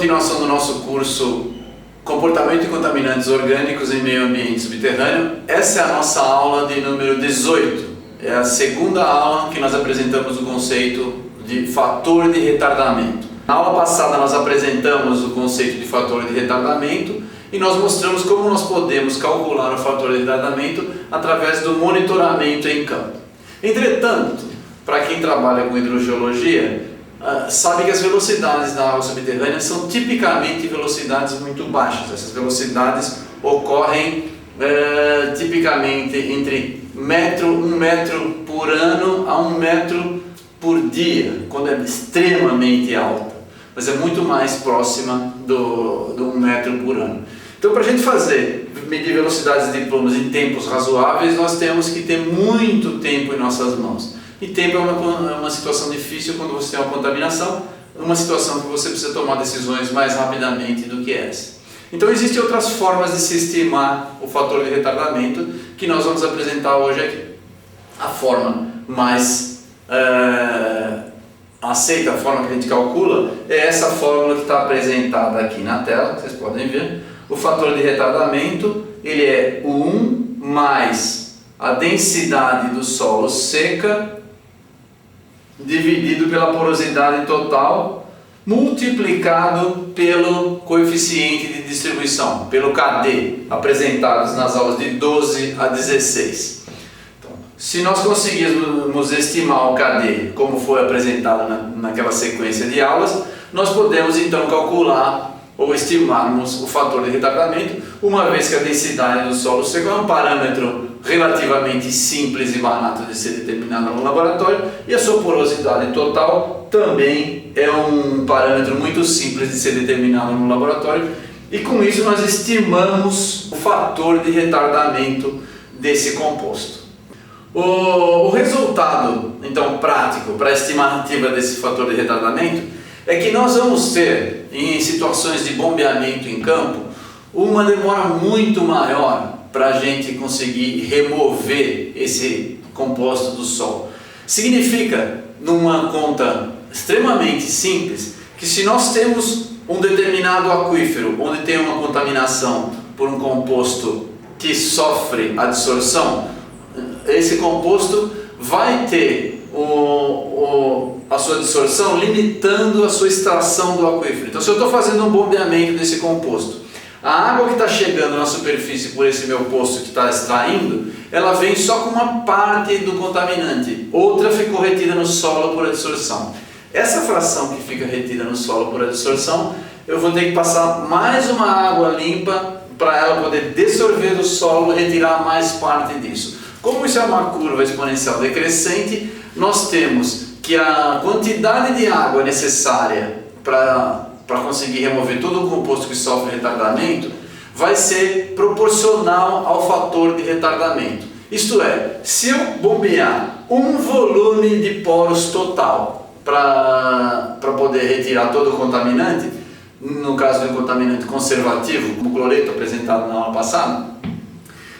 continuação do nosso curso Comportamento e Contaminantes Orgânicos em Meio Ambiente Subterrâneo. Essa é a nossa aula de número 18. É a segunda aula que nós apresentamos o conceito de fator de retardamento. Na aula passada nós apresentamos o conceito de fator de retardamento e nós mostramos como nós podemos calcular o fator de retardamento através do monitoramento em campo. Entretanto, para quem trabalha com hidrogeologia, sabe que as velocidades da água subterrânea são tipicamente velocidades muito baixas. Essas velocidades ocorrem tipicamente entre um metro por ano a 1 metro por dia, quando é extremamente alta, mas é muito mais próxima do 1 metro por ano. Então, para a gente medir velocidades de plumas em tempos razoáveis, nós temos que ter muito tempo em nossas mãos. E tempo é uma situação difícil quando você tem uma contaminação, uma situação que você precisa tomar decisões mais rapidamente do que essa. Então existem outras formas de se estimar o fator de retardamento que nós vamos apresentar hoje aqui. A forma mais aceita, a forma que a gente calcula, é essa fórmula que está apresentada aqui na tela, vocês podem ver. O fator de retardamento ele é 1 mais a densidade do solo seca dividido pela porosidade total, multiplicado pelo coeficiente de distribuição, pelo KD, apresentados nas aulas de 12 a 16. Então, se nós conseguirmos estimar o KD, como foi apresentado naquela sequência de aulas, nós podemos então calcular ou estimarmos o fator de retardamento, uma vez que a densidade do solo seco é um parâmetro relativamente simples e barato de ser determinado no laboratório, e a sua porosidade total também é um parâmetro muito simples de ser determinado no laboratório, e com isso nós estimamos o fator de retardamento desse composto. O resultado então prático para a estimativa desse fator de retardamento é que nós vamos ter, em situações de bombeamento em campo, uma demora muito maior para a gente conseguir remover esse composto do solo. Significa, numa conta extremamente simples, que se nós temos um determinado aquífero onde tem uma contaminação por um composto que sofre a dissorção, esse composto vai ter a sua dissorção limitando a sua extração do aquífero. Então, se eu estou fazendo um bombeamento desse composto, a água que está chegando na superfície por esse meu poço que está extraindo, ela vem só com uma parte do contaminante, outra ficou retida no solo por adsorção. Essa fração que fica retida no solo por adsorção, eu vou ter que passar mais uma água limpa para ela poder dissolver do solo e retirar mais parte disso. Como isso é uma curva exponencial decrescente, nós temos que a quantidade de água necessária para conseguir remover todo o composto que sofre retardamento vai ser proporcional ao fator de retardamento. Isto é, se eu bombear um volume de poros total para poder retirar todo o contaminante, no caso de um contaminante conservativo, como o cloreto apresentado na aula passada,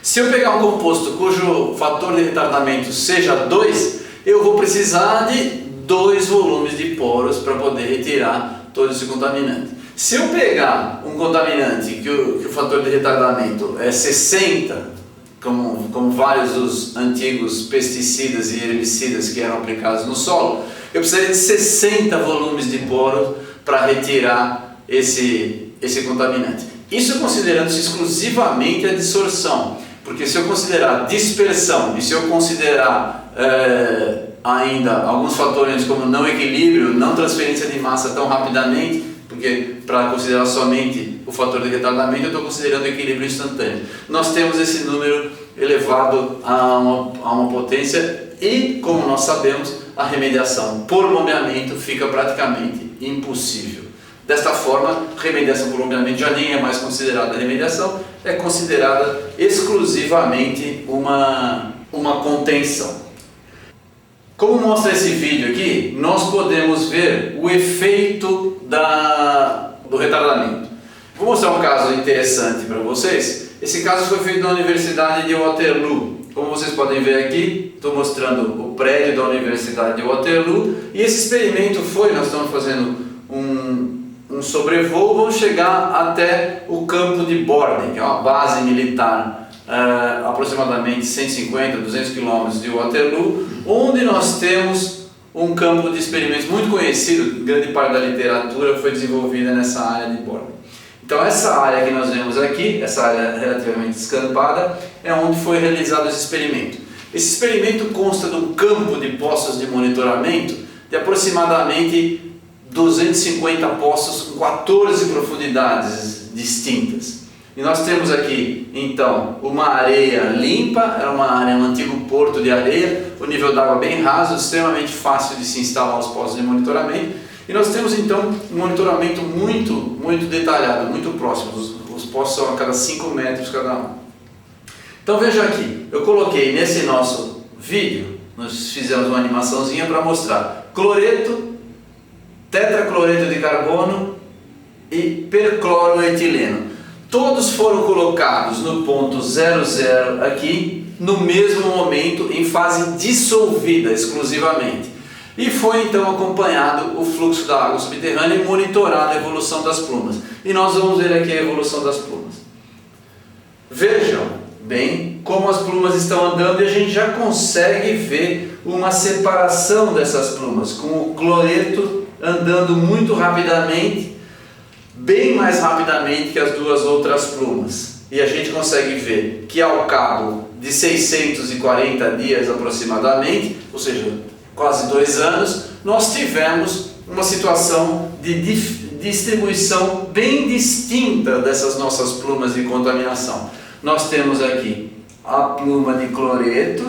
se eu pegar um composto cujo fator de retardamento seja 2, eu vou precisar de 2 volumes de poros para poder retirar todo esse contaminante. Se eu pegar um contaminante que o fator de retardamento é 60, como vários dos antigos pesticidas e herbicidas que eram aplicados no solo, eu precisaria de 60 volumes de poros para retirar esse contaminante. Isso considerando-se exclusivamente a dissorção, porque se eu considerar dispersão e se eu considerar ainda alguns fatores como não equilíbrio, não transferência de massa tão rapidamente, porque para considerar somente o fator de retardamento eu estou considerando o equilíbrio instantâneo. Nós temos esse número elevado a uma potência e, como nós sabemos, a remediação por bombeamento fica praticamente impossível. Desta forma, remediação por bombeamento já nem é mais considerada remediação, é considerada exclusivamente uma contenção. Como mostra esse vídeo aqui, nós podemos ver o efeito do retardamento. Vou mostrar um caso interessante para vocês. Esse caso foi feito na Universidade de Waterloo. Como vocês podem ver aqui, estou mostrando o prédio da Universidade de Waterloo. E esse experimento nós estamos fazendo um um sobrevoo, vão chegar até o campo de Borden, que é uma base militar aproximadamente 150, 200 quilômetros de Waterloo, onde nós temos um campo de experimentos muito conhecido, grande parte da literatura foi desenvolvida nessa área de Borden. Então essa área que nós vemos aqui, essa área relativamente escampada, é onde foi realizado esse experimento. Esse experimento consta de um campo de postos de monitoramento de aproximadamente 250 postos com 14 profundidades distintas. E nós temos aqui, então, uma areia limpa, era uma área, um antigo porto de areia, o nível d'água bem raso, extremamente fácil de se instalar os postos de monitoramento. E nós temos, então, um monitoramento muito detalhado, muito próximo. Os postos são a cada 5 metros cada um. Então veja aqui, eu coloquei nesse nosso vídeo, nós fizemos uma animaçãozinha para mostrar cloreto, tetracloreto de carbono e percloroetileno. Todos foram colocados no ponto 00 aqui, no mesmo momento, em fase dissolvida exclusivamente. E foi então acompanhado o fluxo da água subterrânea e monitorada a evolução das plumas. E nós vamos ver aqui a evolução das plumas. Vejam bem como as plumas estão andando e a gente já consegue ver uma separação dessas plumas, com o cloreto andando muito rapidamente, bem mais rapidamente que as duas outras plumas. E a gente consegue ver que ao cabo de 640 dias aproximadamente, ou seja, quase 2 anos, nós tivemos uma situação de distribuição bem distinta dessas nossas plumas de contaminação. Nós temos aqui a pluma de cloreto,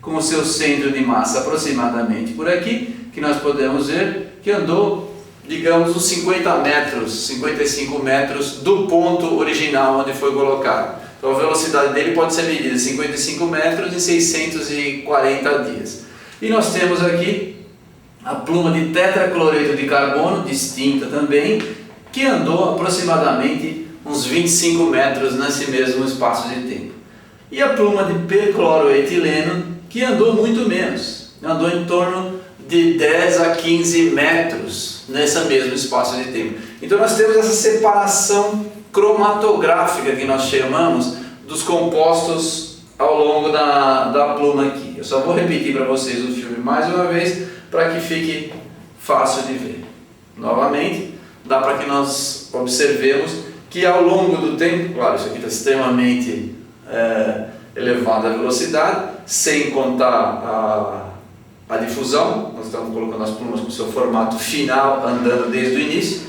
com o seu centro de massa aproximadamente por aqui, que nós podemos ver que andou, digamos, uns 50 metros, 55 metros do ponto original onde foi colocado. Então a velocidade dele pode ser medida 55 metros em 640 dias. E nós temos aqui a pluma de tetracloreto de carbono, distinta também, que andou aproximadamente uns 25 metros nesse mesmo espaço de tempo. E a pluma de percloroetileno, que andou muito menos, andou em torno de 10 a 15 metros nesse mesmo espaço de tempo. Então nós temos essa separação cromatográfica que nós chamamos dos compostos ao longo da pluma aqui. Eu só vou repetir para vocês o filme mais uma vez para que fique fácil de ver. Novamente, dá para que nós observemos que ao longo do tempo, claro, isso aqui está extremamente elevada a velocidade, sem contar a difusão. Nós estamos colocando as plumas com seu formato final, andando desde o início,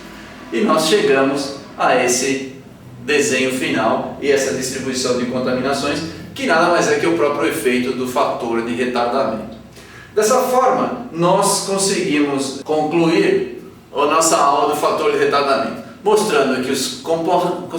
e nós chegamos a esse desenho final e essa distribuição de contaminações, que nada mais é que o próprio efeito do fator de retardamento. Dessa forma, nós conseguimos concluir a nossa aula do fator de retardamento, mostrando que os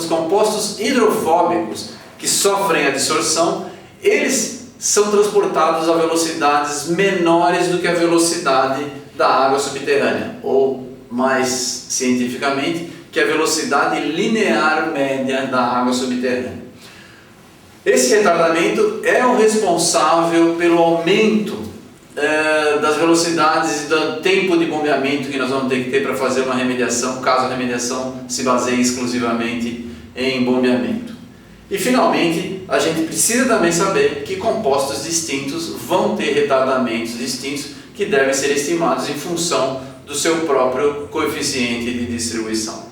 compostos hidrofóbicos que sofrem a dissorção, eles são transportados a velocidades menores do que a velocidade da água subterrânea, ou mais cientificamente, que a velocidade linear média da água subterrânea. Esse retardamento é o responsável pelo aumento das velocidades e do tempo de bombeamento que nós vamos ter que ter para fazer uma remediação, caso a remediação se baseie exclusivamente em bombeamento. E finalmente, a gente precisa também saber que compostos distintos vão ter retardamentos distintos que devem ser estimados em função do seu próprio coeficiente de distribuição.